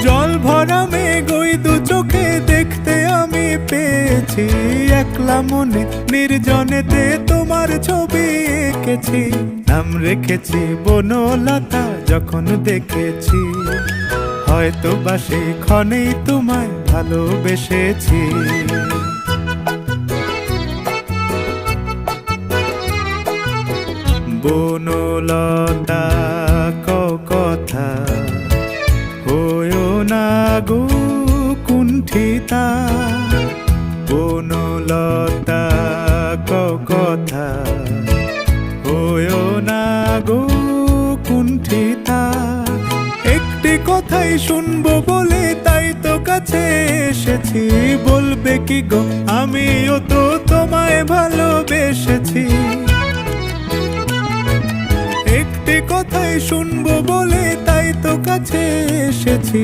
জল ভরা মেঘ ওই দু চোখে দেখতে আমি পেয়েছি, একলা মনে নির্জনেতে তোমার ছবি এঁকেছি। নাম রেখেছি বনলতা যখন দেখেছি, হয়তো বা সেই ক্ষণেই তোমায় ভালোবেসেছি। বনলতা কথা হয়ো না গো কুণ্ঠিতা, বনলতা কথা হয়ো না গো কুণ্ঠিতা। একটি কথাই শুনবো বলে তাই তো কাছে এসেছি, বলবে কি গো আমিও তো তোমায় ভালোবেসেছি। একটি কথাই শুনবো বলে তাই তো কাছে এসেছি।